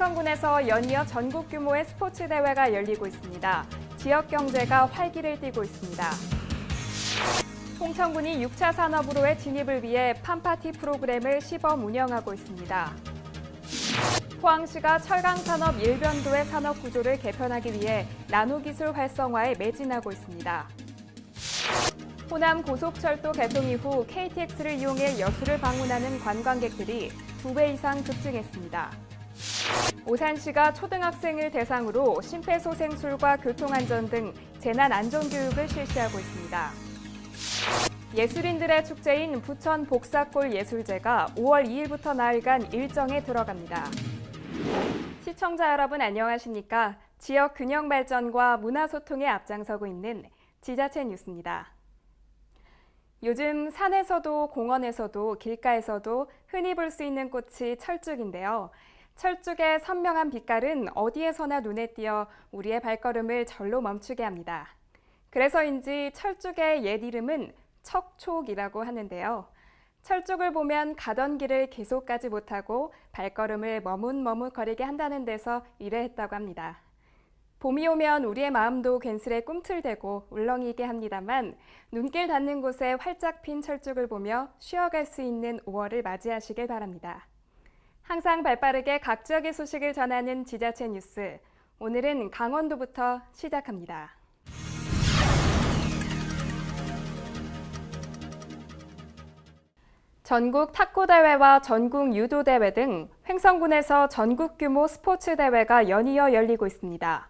횡성군에서 연이어 전국 규모의 스포츠 대회가 열리고 있습니다. 지역 경제가 활기를 띠고 있습니다. 홍천군이 6차 산업으로의 진입을 위해 팜파티 프로그램을 시범 운영하고 있습니다. 포항시가 철강산업 일변도의 산업 구조를 개편하기 위해 나노기술 활성화에 매진하고 있습니다. 호남 고속철도 개통 이후 KTX를 이용해 여수를 방문하는 관광객들이 2배 이상 급증했습니다. 오산시가 초등학생을 대상으로 심폐소생술과 교통안전 등 재난안전교육을 실시하고 있습니다. 예술인들의 축제인 부천 복사골 예술제가 5월 2일부터 나흘간 일정에 들어갑니다. 시청자 여러분 안녕하십니까? 지역 균형 발전과 문화 소통에 앞장서고 있는 지자체 뉴스입니다. 요즘 산에서도 공원에서도 길가에서도 흔히 볼 수 있는 꽃이 철쭉인데요. 철쭉의 선명한 빛깔은 어디에서나 눈에 띄어 우리의 발걸음을 절로 멈추게 합니다. 그래서인지 철쭉의 옛 이름은 척촉이라고 하는데요. 철쭉을 보면 가던 길을 계속 가지 못하고 발걸음을 머뭇머뭇거리게 한다는 데서 이래했다고 합니다. 봄이 오면 우리의 마음도 괜스레 꿈틀대고 울렁이게 합니다만 눈길 닿는 곳에 활짝 핀 철쭉을 보며 쉬어갈 수 있는 5월을 맞이하시길 바랍니다. 항상 발빠르게 각 지역의 소식을 전하는 지자체 뉴스, 오늘은 강원도부터 시작합니다. 전국 탁구대회와 전국 유도대회 등 횡성군에서 전국 규모 스포츠 대회가 연이어 열리고 있습니다.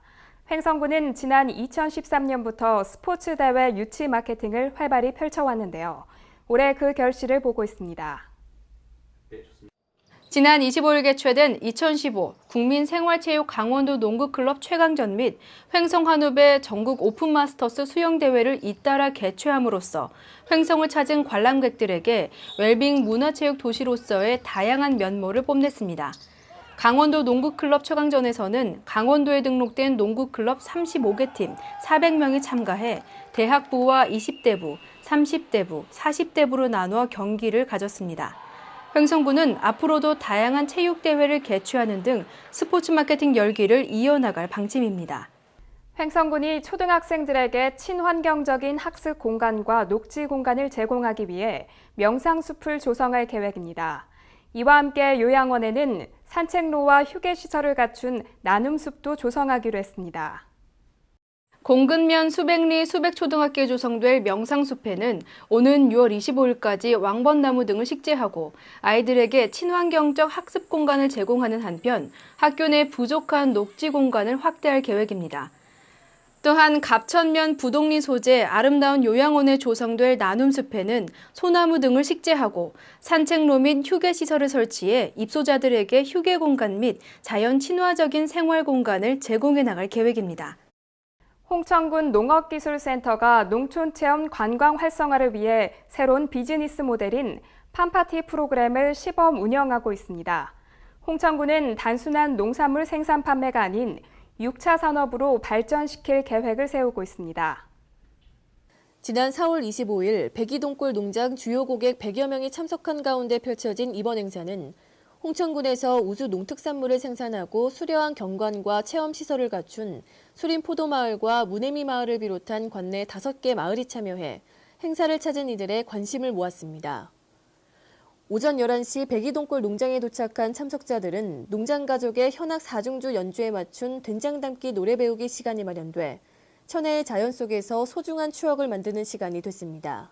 횡성군은 지난 2013년부터 스포츠 대회 유치 마케팅을 활발히 펼쳐왔는데요. 올해 그 결실을 보고 있습니다. 지난 25일 개최된 2015 국민생활체육 강원도 농구클럽 최강전 및 횡성 한우배 전국 오픈마스터스 수영대회를 잇따라 개최함으로써 횡성을 찾은 관람객들에게 웰빙 문화체육 도시로서의 다양한 면모를 뽐냈습니다. 강원도 농구클럽 최강전에서는 강원도에 등록된 농구클럽 35개 팀 400명이 참가해 대학부와 20대부, 30대부, 40대부로 나누어 경기를 가졌습니다. 횡성군은 앞으로도 다양한 체육대회를 개최하는 등 스포츠 마케팅 열기를 이어나갈 방침입니다. 횡성군이 초등학생들에게 친환경적인 학습 공간과 녹지 공간을 제공하기 위해 명상숲을 조성할 계획입니다. 이와 함께 요양원에는 산책로와 휴게시설을 갖춘 나눔숲도 조성하기로 했습니다. 공근면 수백리 수백초등학교에 조성될 명상숲에는 오는 6월 25일까지 왕벚나무 등을 식재하고 아이들에게 친환경적 학습 공간을 제공하는 한편 학교 내 부족한 녹지 공간을 확대할 계획입니다. 또한 갑천면 부동리 소재 아름다운 요양원에 조성될 나눔숲에는 소나무 등을 식재하고 산책로 및 휴게시설을 설치해 입소자들에게 휴게 공간 및 자연 친화적인 생활 공간을 제공해 나갈 계획입니다. 홍천군 농업기술센터가 농촌체험 관광 활성화를 위해 새로운 비즈니스 모델인 팜파티 프로그램을 시범 운영하고 있습니다. 홍천군은 단순한 농산물 생산 판매가 아닌 6차 산업으로 발전시킬 계획을 세우고 있습니다. 지난 4월 25일 백이동골 농장 주요 고객 100여 명이 참석한 가운데 펼쳐진 이번 행사는 홍천군에서 우수 농특산물을 생산하고 수려한 경관과 체험시설을 갖춘 수림포도마을과 무내미마을을 비롯한 관내 5개 마을이 참여해 행사를 찾은 이들의 관심을 모았습니다. 오전 11시 백이동골 농장에 도착한 참석자들은 농장 가족의 현악 4중주 연주에 맞춘 된장 담기 노래 배우기 시간이 마련돼 천혜의 자연 속에서 소중한 추억을 만드는 시간이 됐습니다.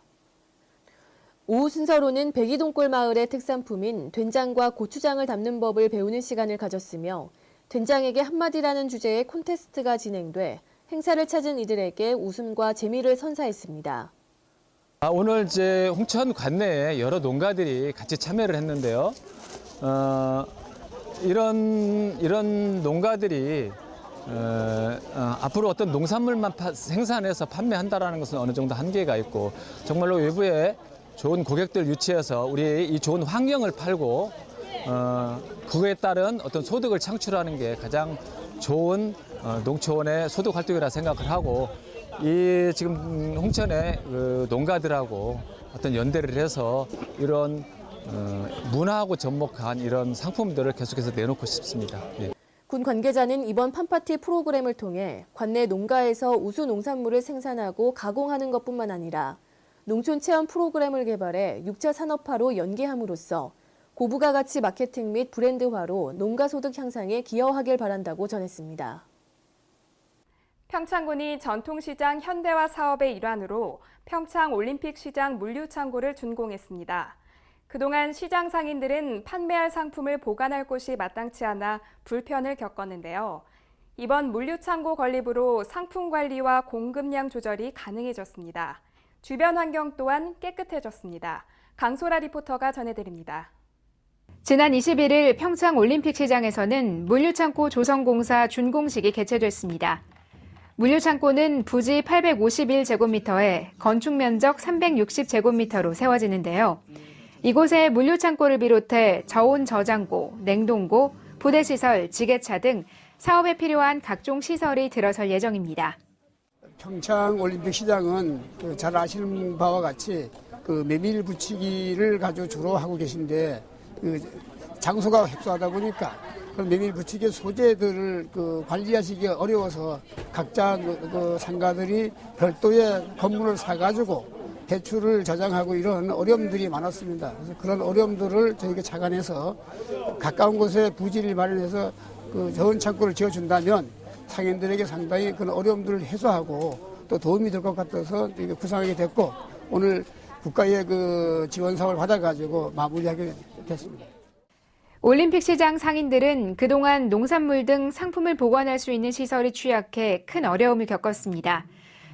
오후 순서로는 백이동골 마을의 특산품인 된장과 고추장을 담는 법을 배우는 시간을 가졌으며 된장에게 한마디라는 주제의 콘테스트가 진행돼 행사를 찾은 이들에게 웃음과 재미를 선사했습니다. 오늘 이제 홍천 관내에 여러 농가들이 같이 참여를 했는데요. 이런 농가들이 앞으로 어떤 농산물만 생산해서 판매한다는 것은 어느 정도 한계가 있고 정말로 외부에 좋은 고객들 유치해서 우리 이 좋은 환경을 팔고 그거에 따른 어떤 소득을 창출하는 게 가장 좋은 농촌의 소득 활동이라 생각을 하고 이 지금 홍천의 그 농가들하고 어떤 연대를 해서 이런 문화하고 접목한 이런 상품들을 계속해서 내놓고 싶습니다. 예. 군 관계자는 이번 팜파티 프로그램을 통해 관내 농가에서 우수 농산물을 생산하고 가공하는 것뿐만 아니라 농촌 체험 프로그램을 개발해 6차 산업화로 연계함으로써 고부가 가치 마케팅 및 브랜드화로 농가 소득 향상에 기여하길 바란다고 전했습니다. 평창군이 전통시장 현대화 사업의 일환으로 평창 올림픽 시장 물류창고를 준공했습니다. 그동안 시장 상인들은 판매할 상품을 보관할 곳이 마땅치 않아 불편을 겪었는데요. 이번 물류창고 건립으로 상품 관리와 공급량 조절이 가능해졌습니다. 주변 환경 또한 깨끗해졌습니다. 강소라 리포터가 전해드립니다. 지난 21일 평창 올림픽 시장에서는 물류창고 조성공사 준공식이 개최됐습니다. 물류창고는 부지 851제곱미터에 건축 면적 360제곱미터로 세워지는데요. 이곳에 물류창고를 비롯해 저온 저장고, 냉동고, 부대시설, 지게차 등 사업에 필요한 각종 시설이 들어설 예정입니다. 평창 올림픽 시장은 잘 아시는 바와 같이 메밀 부치기를 가지고 주로 하고 계신데 장소가 협소하다 보니까 메밀 부치기 소재들을 관리하시기 어려워서 각자 상가들이 별도의 건물을 사가지고 배출을 저장하고 이런 어려움들이 많았습니다. 그래서 그런 어려움들을 저희가 착안해서 가까운 곳에 부지를 마련해서 좋은 창고를 지어준다면 상인들에게 상당히 그런 어려움들을 해소하고 또 도움이 될 것 같아서 구상하게 됐고 오늘 국가의 지원 사업을 받아가지고 마무리하게 됐습니다. 올림픽 시장 상인들은 그동안 농산물 등 상품을 보관할 수 있는 시설이 취약해 큰 어려움을 겪었습니다.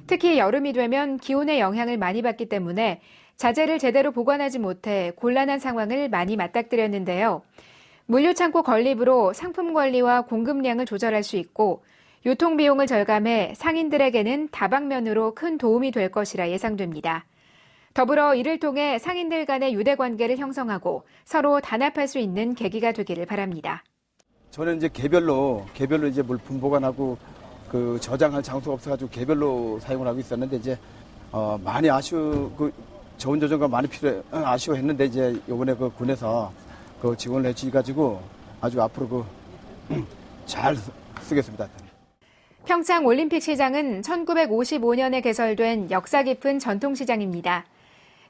특히 여름이 되면 기온의 영향을 많이 받기 때문에 자재를 제대로 보관하지 못해 곤란한 상황을 많이 맞닥뜨렸는데요. 물류창고 건립으로 상품 관리와 공급량을 조절할 수 있고 유통비용을 절감해 상인들에게는 다방면으로 큰 도움이 될 것이라 예상됩니다. 더불어 이를 통해 상인들 간의 유대관계를 형성하고 서로 단합할 수 있는 계기가 되기를 바랍니다. 저는 이제 개별로 이제 물품 보관하고 저장할 장소가 없어가지고 개별로 사용을 하고 있었는데 이제 많이 저온 저장가 많이 아쉬워했는데 이제 이번에 군에서 지원을 해주셔가지고 아주 앞으로 잘 쓰겠습니다. 평창 올림픽 시장은 1955년에 개설된 역사 깊은 전통시장입니다.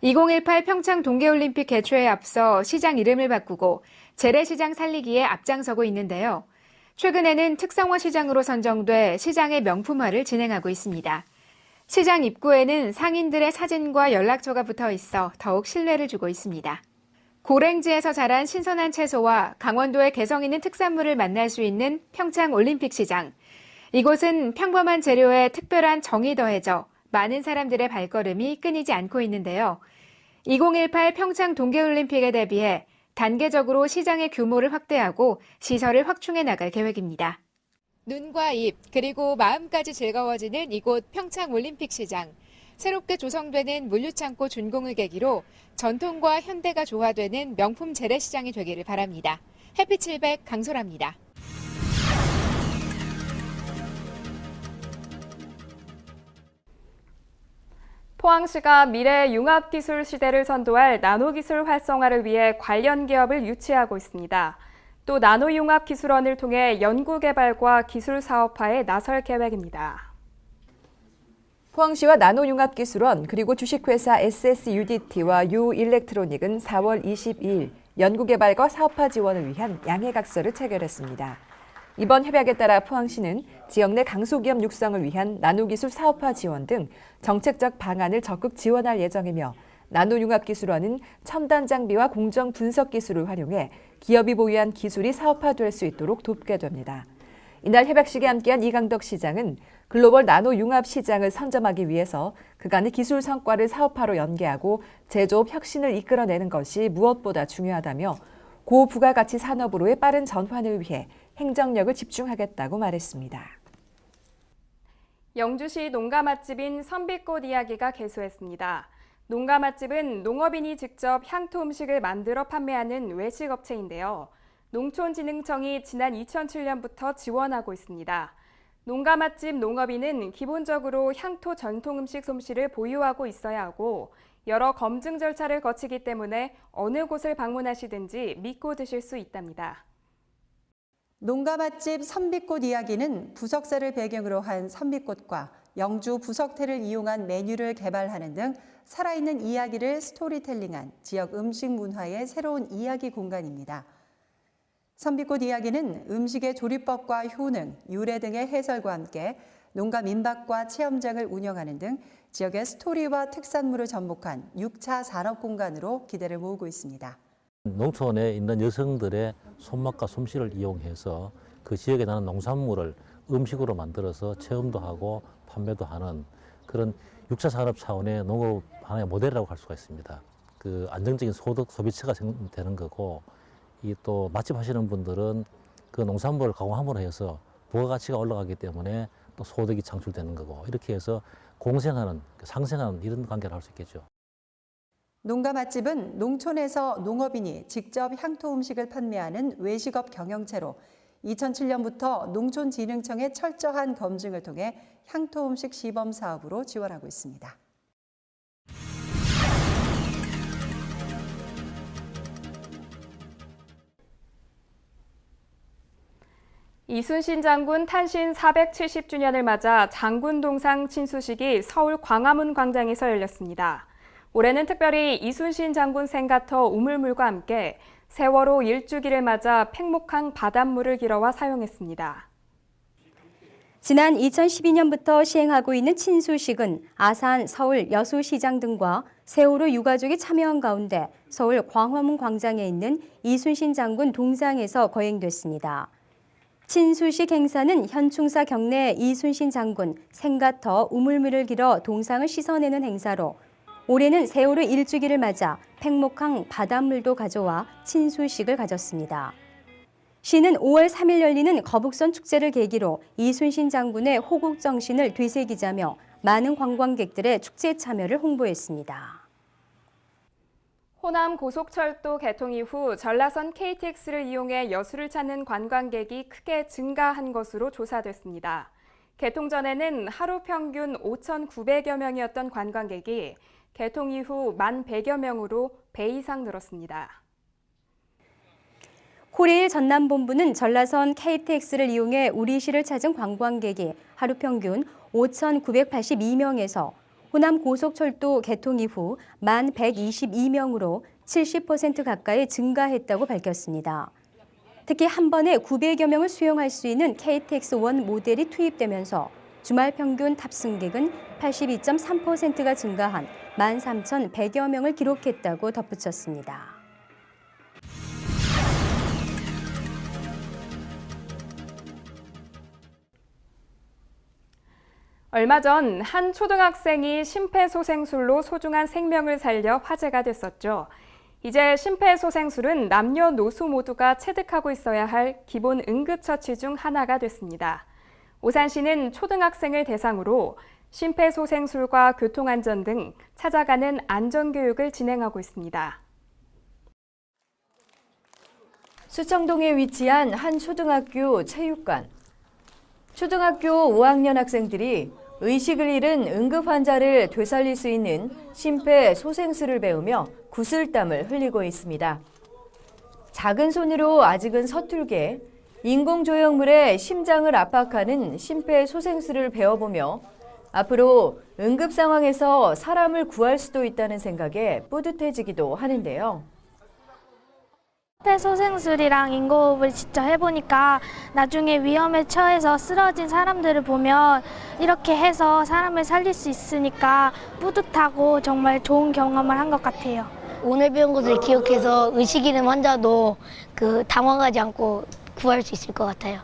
2018 평창 동계올림픽 개최에 앞서 시장 이름을 바꾸고 재래시장 살리기에 앞장서고 있는데요. 최근에는 특성화 시장으로 선정돼 시장의 명품화를 진행하고 있습니다. 시장 입구에는 상인들의 사진과 연락처가 붙어 있어 더욱 신뢰를 주고 있습니다. 고랭지에서 자란 신선한 채소와 강원도의 개성 있는 특산물을 만날 수 있는 평창 올림픽 시장. 이곳은 평범한 재료에 특별한 정이 더해져 많은 사람들의 발걸음이 끊이지 않고 있는데요. 2018 평창 동계올림픽에 대비해 단계적으로 시장의 규모를 확대하고 시설을 확충해 나갈 계획입니다. 눈과 입 그리고 마음까지 즐거워지는 이곳 평창 올림픽 시장. 새롭게 조성되는 물류창고 준공을 계기로 전통과 현대가 조화되는 명품 재래시장이 되기를 바랍니다. 햇빛 700 강소라입니다. 포항시가 미래 융합기술 시대를 선도할 나노기술 활성화를 위해 관련 기업을 유치하고 있습니다. 또 나노융합기술원을 통해 연구개발과 기술 사업화에 나설 계획입니다. 포항시와 나노융합기술원 그리고 주식회사 SSUDT와 유일렉트로닉은 4월 22일 연구개발과 사업화 지원을 위한 양해각서를 체결했습니다. 이번 협약에 따라 포항시는 지역 내 강소기업 육성을 위한 나노기술 사업화 지원 등 정책적 방안을 적극 지원할 예정이며 나노융합기술원은 첨단 장비와 공정 분석 기술을 활용해 기업이 보유한 기술이 사업화될 수 있도록 돕게 됩니다. 이날 협약식에 함께한 이강덕 시장은 글로벌 나노융합 시장을 선점하기 위해서 그간의 기술 성과를 사업화로 연계하고 제조업 혁신을 이끌어내는 것이 무엇보다 중요하다며 고부가가치 산업으로의 빠른 전환을 위해 행정력을 집중하겠다고 말했습니다. 영주시 농가 맛집인 선빛꽃 이야기가 개소했습니다. 농가 맛집은 농업인이 직접 향토 음식을 만들어 판매하는 외식업체인데요. 농촌진흥청이 지난 2007년부터 지원하고 있습니다. 농가 맛집 농업인은 기본적으로 향토 전통 음식 솜씨를 보유하고 있어야 하고 여러 검증 절차를 거치기 때문에 어느 곳을 방문하시든지 믿고 드실 수 있답니다. 농가 맛집 선비꽃 이야기는 부석사를 배경으로 한 선비꽃과 영주 부석태를 이용한 메뉴를 개발하는 등 살아있는 이야기를 스토리텔링한 지역 음식 문화의 새로운 이야기 공간입니다. 선비꽃 이야기는 음식의 조리법과 효능, 유래 등의 해설과 함께 농가 민박과 체험장을 운영하는 등 지역의 스토리와 특산물을 접목한 6차 산업 공간으로 기대를 모으고 있습니다. 농촌에 있는 여성들의 손맛과 솜씨를 이용해서 그 지역에 나는 농산물을 음식으로 만들어서 체험도 하고 판매도 하는 그런 6차 산업 차원의 농업 하나의 모델이라고 할 수가 있습니다. 그 안정적인 소비처가 되는 거고, 이 또 맛집 하시는 분들은 그 농산물을 가공함으로 해서 부가가치가 올라가기 때문에 또 소득이 창출되는 거고, 이렇게 해서 공생하는, 상생하는 이런 관계를 할 수 있겠죠. 농가 맛집은 농촌에서 농업인이 직접 향토 음식을 판매하는 외식업 경영체로 2007년부터 농촌진흥청의 철저한 검증을 통해 향토 음식 시범 사업으로 지원하고 있습니다. 이순신 장군 탄신 470주년을 맞아 장군 동상 친수식이 서울 광화문 광장에서 열렸습니다. 올해는 특별히 이순신 장군 생가터 우물물과 함께 세월호 일주기를 맞아 팽목항 바닷물을 길어와 사용했습니다. 지난 2012년부터 시행하고 있는 친수식은 아산, 서울 여수시장 등과 세월호 유가족이 참여한 가운데 서울 광화문 광장에 있는 이순신 장군 동상에서 거행됐습니다. 친수식 행사는 현충사 경내 이순신 장군 생가터 우물물을 길어 동상을 씻어내는 행사로 올해는 세월호 일주기를 맞아 팽목항 바닷물도 가져와 친수식을 가졌습니다. 시는 5월 3일 열리는 거북선 축제를 계기로 이순신 장군의 호국 정신을 되새기자며 많은 관광객들의 축제 참여를 홍보했습니다. 호남 고속철도 개통 이후 전라선 KTX를 이용해 여수를 찾는 관광객이 크게 증가한 것으로 조사됐습니다. 개통 전에는 하루 평균 5,900여 명이었던 관광객이 개통 이후 1,100여 명으로 배 이상 늘었습니다. 코레일 전남본부는 전라선 KTX를 이용해 우리시를 찾은 관광객이 하루 평균 5,982명에서 호남 고속철도 개통 이후 1,122명으로 70% 가까이 증가했다고 밝혔습니다. 특히 한 번에 900여 명을 수용할 수 있는 KTX1 모델이 투입되면서 주말 평균 탑승객은 82.3%가 증가한 13,100여 명을 기록했다고 덧붙였습니다. 얼마 전 한 초등학생이 심폐소생술로 소중한 생명을 살려 화제가 됐었죠. 이제 심폐소생술은 남녀노소 모두가 체득하고 있어야 할 기본 응급처치 중 하나가 됐습니다. 오산시는 초등학생을 대상으로 심폐소생술과 교통안전 등 찾아가는 안전교육을 진행하고 있습니다. 수청동에 위치한 한 초등학교 체육관. 초등학교 5학년 학생들이 의식을 잃은 응급 환자를 되살릴 수 있는 심폐소생술을 배우며 구슬땀을 흘리고 있습니다. 작은 손으로 아직은 서툴게 인공조형물에 심장을 압박하는 심폐소생술을 배워보며 앞으로 응급 상황에서 사람을 구할 수도 있다는 생각에 뿌듯해지기도 하는데요. 심폐소생술이랑 인공호흡을 직접 해보니까 나중에 위험에 처해서 쓰러진 사람들을 보면 이렇게 해서 사람을 살릴 수 있으니까 뿌듯하고 정말 좋은 경험을 한 것 같아요. 오늘 배운 것을 기억해서 의식 잃은 환자도 당황하지 않고 구할 수 있을 것 같아요.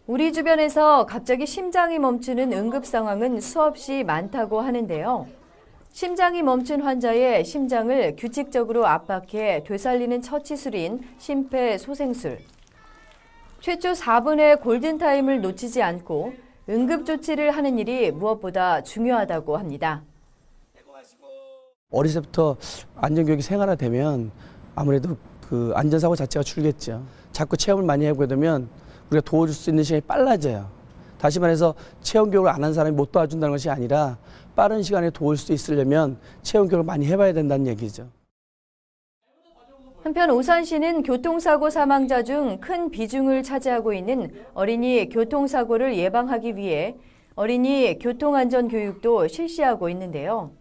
우리 주변에서 갑자기 심장이 멈추는 응급 상황은 수없이 많다고 하는데요. 심장이 멈춘 환자의 심장을 규칙적으로 압박해 되살리는 처치술인 심폐소생술. 최초 4분의 골든타임을 놓치지 않고 응급조치를 하는 일이 무엇보다 중요하다고 합니다. 어릴 때부터 안전교육이 생활화되면 아무래도 그 안전사고 자체가 줄겠죠. 자꾸 체험을 많이 해보게 되면 우리가 도와줄 수 있는 시간이 빨라져요. 다시 말해서 체험교육을 안 한 사람이 못 도와준다는 것이 아니라 빠른 시간에 도울 수 있으려면 체험교육을 많이 해봐야 된다는 얘기죠. 한편 오산시는 교통사고 사망자 중 큰 비중을 차지하고 있는 어린이 교통사고를 예방하기 위해 어린이 교통안전교육도 실시하고 있는데요.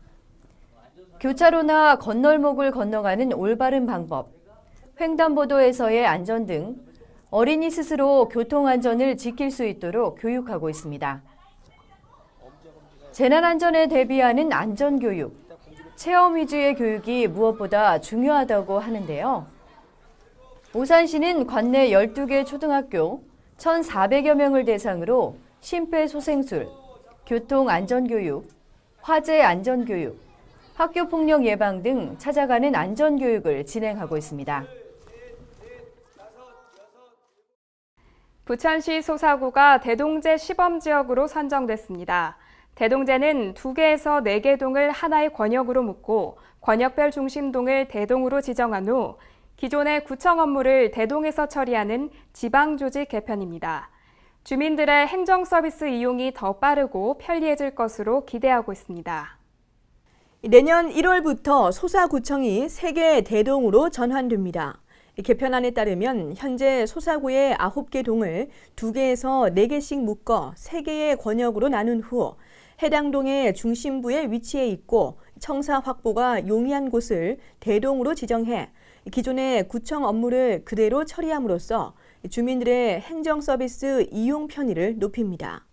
교차로나 건널목을 건너가는 올바른 방법, 횡단보도에서의 안전 등 어린이 스스로 교통안전을 지킬 수 있도록 교육하고 있습니다. 재난안전에 대비하는 안전교육, 체험 위주의 교육이 무엇보다 중요하다고 하는데요. 오산시는 관내 12개 초등학교 1,400여 명을 대상으로 심폐소생술, 교통안전교육, 화재안전교육, 학교폭력 예방 등 찾아가는 안전교육을 진행하고 있습니다. 부천시 소사구가 대동제 시범지역으로 선정됐습니다. 대동제는 2개에서 4개 동을 하나의 권역으로 묶고 권역별 중심동을 대동으로 지정한 후 기존의 구청 업무를 대동에서 처리하는 지방조직 개편입니다. 주민들의 행정서비스 이용이 더 빠르고 편리해질 것으로 기대하고 있습니다. 내년 1월부터 소사구청이 3개 대동으로 전환됩니다. 개편안에 따르면 현재 소사구의 9개 동을 2개에서 4개씩 묶어 3개의 권역으로 나눈 후 해당 동의 중심부에 위치해 있고 청사 확보가 용이한 곳을 대동으로 지정해 기존의 구청 업무를 그대로 처리함으로써 주민들의 행정서비스 이용 편의를 높입니다.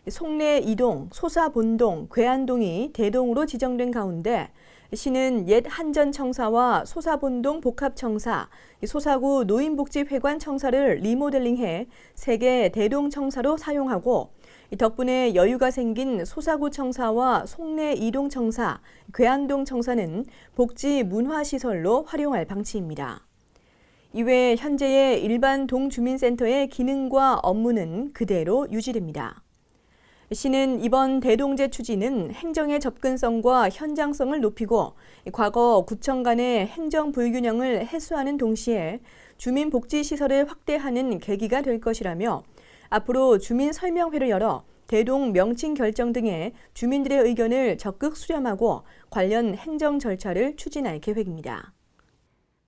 송내 2동, 소사 본동, 괴안동이 대동으로 지정된 가운데 시는 옛 한전청사와 소사본동 복합청사, 소사구 노인복지회관 청사를 리모델링해 3개 대동청사로 사용하고 덕분에 여유가 생긴 소사구 청사와 송내 2동 청사, 괴안동 청사는 복지 문화시설로 활용할 방침입니다. 이외 현재의 일반 동주민센터의 기능과 업무는 그대로 유지됩니다. 시는 이번 대동제 추진은 행정의 접근성과 현장성을 높이고 과거 구청 간의 행정 불균형을 해소하는 동시에 주민복지시설을 확대하는 계기가 될 것이라며 앞으로 주민설명회를 열어 대동 명칭 결정 등의 주민들의 의견을 적극 수렴하고 관련 행정 절차를 추진할 계획입니다.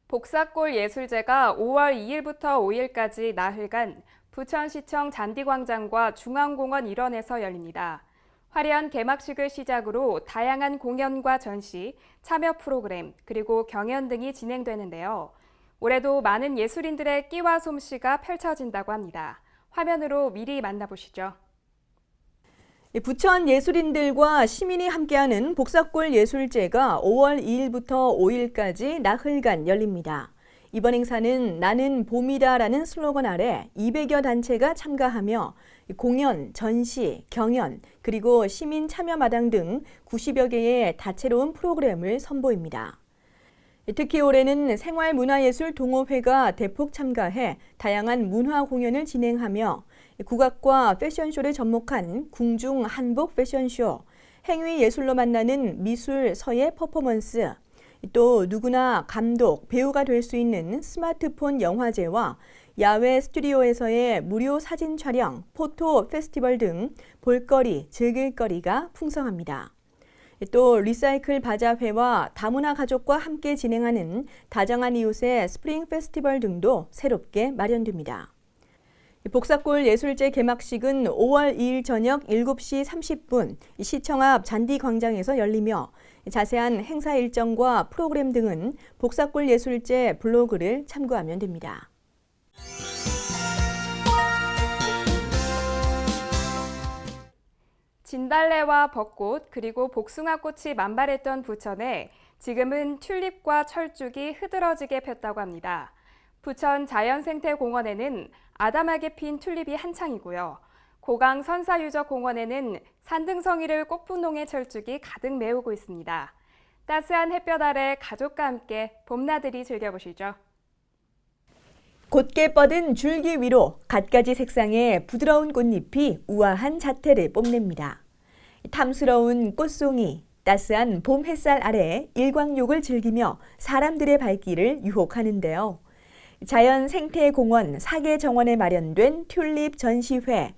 복사골 예술제가 5월 2일부터 5일까지 나흘간 부천시청 잔디광장과 중앙공원 일원에서 열립니다. 화려한 개막식을 시작으로 다양한 공연과 전시, 참여 프로그램, 그리고 경연 등이 진행되는데요. 올해도 많은 예술인들의 끼와 솜씨가 펼쳐진다고 합니다. 화면으로 미리 만나보시죠. 부천 예술인들과 시민이 함께하는 복사골 예술제가 5월 2일부터 5일까지 나흘간 열립니다. 이번 행사는 나는 봄이다라는 슬로건 아래 200여 단체가 참가하며 공연, 전시, 경연, 그리고 시민 참여 마당 등 90여 개의 다채로운 프로그램을 선보입니다. 특히 올해는 생활문화예술 동호회가 대폭 참가해 다양한 문화 공연을 진행하며 국악과 패션쇼를 접목한 궁중 한복 패션쇼, 행위 예술로 만나는 미술 서예 퍼포먼스, 또 누구나 감독, 배우가 될 수 있는 스마트폰 영화제와 야외 스튜디오에서의 무료 사진 촬영, 포토 페스티벌 등 볼거리, 즐길거리가 풍성합니다. 또 리사이클 바자회와 다문화 가족과 함께 진행하는 다정한 이웃의 스프링 페스티벌 등도 새롭게 마련됩니다. 복사골 예술제 개막식은 5월 2일 저녁 7시 30분 시청 앞 잔디광장에서 열리며 자세한 행사 일정과 프로그램 등은 복사골 예술제 블로그를 참고하면 됩니다. 진달래와 벚꽃 그리고 복숭아꽃이 만발했던 부천에 지금은 튤립과 철쭉이 흐드러지게 폈다고 합니다. 부천 자연생태공원에는 아담하게 핀 튤립이 한창이고요. 고강 선사유적공원에는 산등성이를 꽃분홍의 철쭉이 가득 메우고 있습니다. 따스한 햇볕 아래 가족과 함께 봄나들이 즐겨보시죠. 곧게 뻗은 줄기 위로 갖가지 색상의 부드러운 꽃잎이 우아한 자태를 뽐냅니다. 탐스러운 꽃송이, 따스한 봄 햇살 아래 일광욕을 즐기며 사람들의 발길을 유혹하는데요. 자연생태공원 4개 정원에 마련된 튤립 전시회,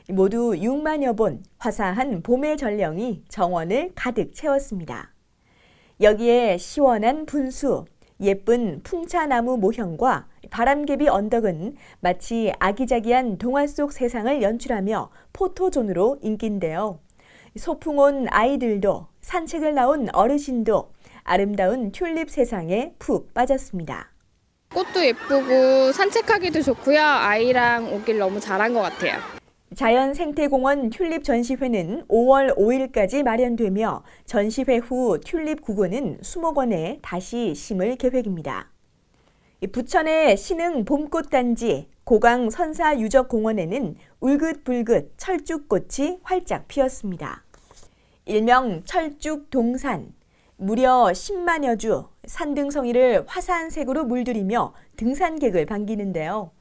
모두 6만여 본 화사한 봄의 전령이 정원을 가득 채웠습니다. 여기에 시원한 분수, 예쁜 풍차나무 모형과 바람개비 언덕은 마치 아기자기한 동화 속 세상을 연출하며 포토존으로 인기인데요. 소풍 온 아이들도 산책을 나온 어르신도 아름다운 튤립 세상에 푹 빠졌습니다. 꽃도 예쁘고 산책하기도 좋고요. 아이랑 오길 너무 잘한 것 같아요. 자연생태공원 튤립 전시회는 5월 5일까지 마련되며 전시회 후 튤립 구근은 수목원에 다시 심을 계획입니다. 부천의 신흥 봄꽃단지 고강 선사유적공원에는 울긋불긋 철쭉꽃이 활짝 피었습니다. 일명 철쭉동산, 무려 10만여 주 산등성이를 화사한색으로 물들이며 등산객을 반기는데요.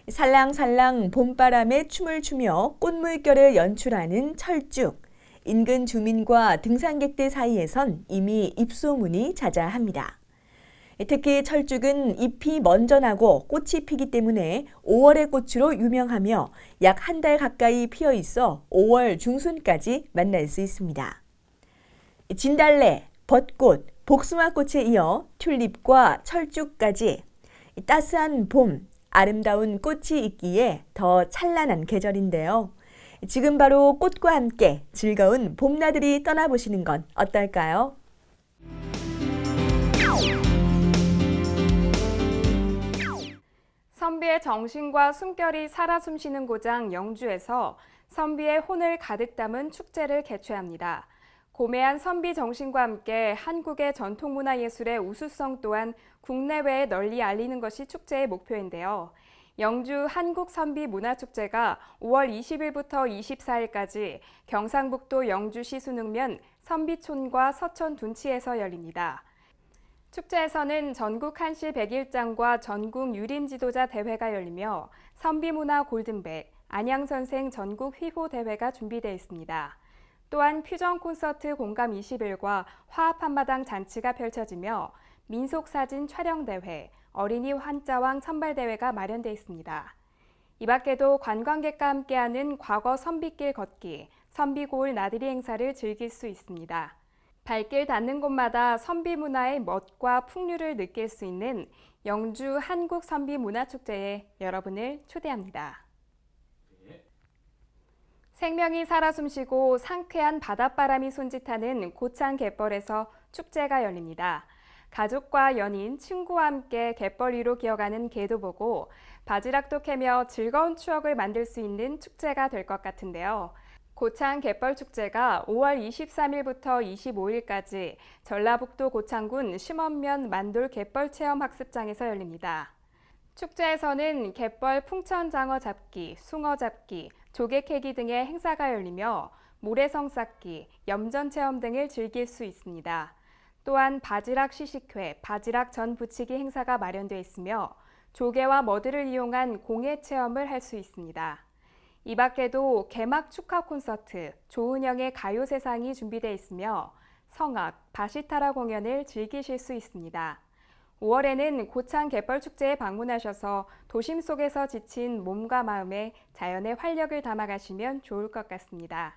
살랑살랑 봄바람에 춤을 추며 꽃물결을 연출하는 철쭉. 인근 주민과 등산객들 사이에선 이미 입소문이 자자합니다. 특히 철쭉은 잎이 먼저 나고 꽃이 피기 때문에 5월의 꽃으로 유명하며 약 한 달 가까이 피어 있어 5월 중순까지 만날 수 있습니다. 진달래, 벚꽃, 복숭아꽃에 이어 튤립과 철쭉까지 따스한 봄, 아름다운 꽃이 있기에 더 찬란한 계절인데요. 지금 바로 꽃과 함께 즐거운 봄나들이 떠나보시는 건 어떨까요? 선비의 정신과 숨결이 살아 숨쉬는 고장 영주에서 선비의 혼을 가득 담은 축제를 개최합니다. 고매한 선비 정신과 함께 한국의 전통문화예술의 우수성 또한 국내외에 널리 알리는 것이 축제의 목표인데요. 영주 한국선비문화축제가 5월 20일부터 24일까지 경상북도 영주시 순흥면 선비촌과 서천 둔치에서 열립니다. 축제에서는 전국 한시 101장과 전국 유림지도자 대회가 열리며 선비문화 골든벨, 안양선생 전국 휘호 대회가 준비되어 있습니다. 또한 퓨전 콘서트 공감 20일과 화합 한마당 잔치가 펼쳐지며 민속사진 촬영대회, 어린이 환자왕 선발대회가 마련되어 있습니다. 이 밖에도 관광객과 함께하는 과거 선비길 걷기, 선비고을 나들이 행사를 즐길 수 있습니다. 발길 닿는 곳마다 선비 문화의 멋과 풍류를 느낄 수 있는 영주 한국선비문화축제에 여러분을 초대합니다. 생명이 살아 숨쉬고 상쾌한 바닷바람이 손짓하는 고창 갯벌에서 축제가 열립니다. 가족과 연인, 친구와 함께 갯벌 위로 기어가는 개도 보고 바지락도 캐며 즐거운 추억을 만들 수 있는 축제가 될 것 같은데요. 고창 갯벌축제가 5월 23일부터 25일까지 전라북도 고창군 심원면 만돌 갯벌체험학습장에서 열립니다. 축제에서는 갯벌 풍천장어 잡기, 숭어 잡기, 조개 캐기 등의 행사가 열리며 모래성 쌓기, 염전 체험 등을 즐길 수 있습니다. 또한 바지락 시식회, 바지락 전 부치기 행사가 마련되어 있으며 조개와 머드를 이용한 공예 체험을 할 수 있습니다. 이 밖에도 개막 축하 콘서트, 조은영의 가요세상이 준비되어 있으며 성악, 바시타라 공연을 즐기실 수 있습니다. 5월에는 고창 갯벌축제에 방문하셔서 도심 속에서 지친 몸과 마음에 자연의 활력을 담아가시면 좋을 것 같습니다.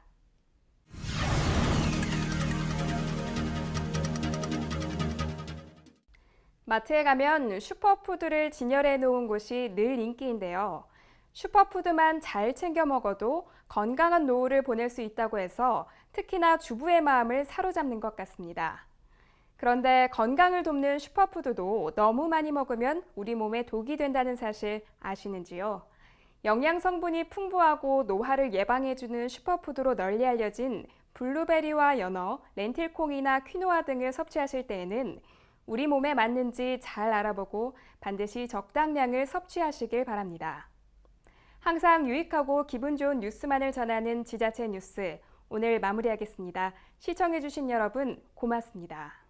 마트에 가면 슈퍼푸드를 진열해 놓은 곳이 늘 인기인데요. 슈퍼푸드만 잘 챙겨 먹어도 건강한 노후를 보낼 수 있다고 해서 특히나 주부의 마음을 사로잡는 것 같습니다. 그런데 건강을 돕는 슈퍼푸드도 너무 많이 먹으면 우리 몸에 독이 된다는 사실 아시는지요? 영양 성분이 풍부하고 노화를 예방해주는 슈퍼푸드로 널리 알려진 블루베리와 연어, 렌틸콩이나 퀴노아 등을 섭취하실 때에는 우리 몸에 맞는지 잘 알아보고 반드시 적당량을 섭취하시길 바랍니다. 항상 유익하고 기분 좋은 뉴스만을 전하는 지자체 뉴스, 오늘 마무리하겠습니다. 시청해주신 여러분 고맙습니다.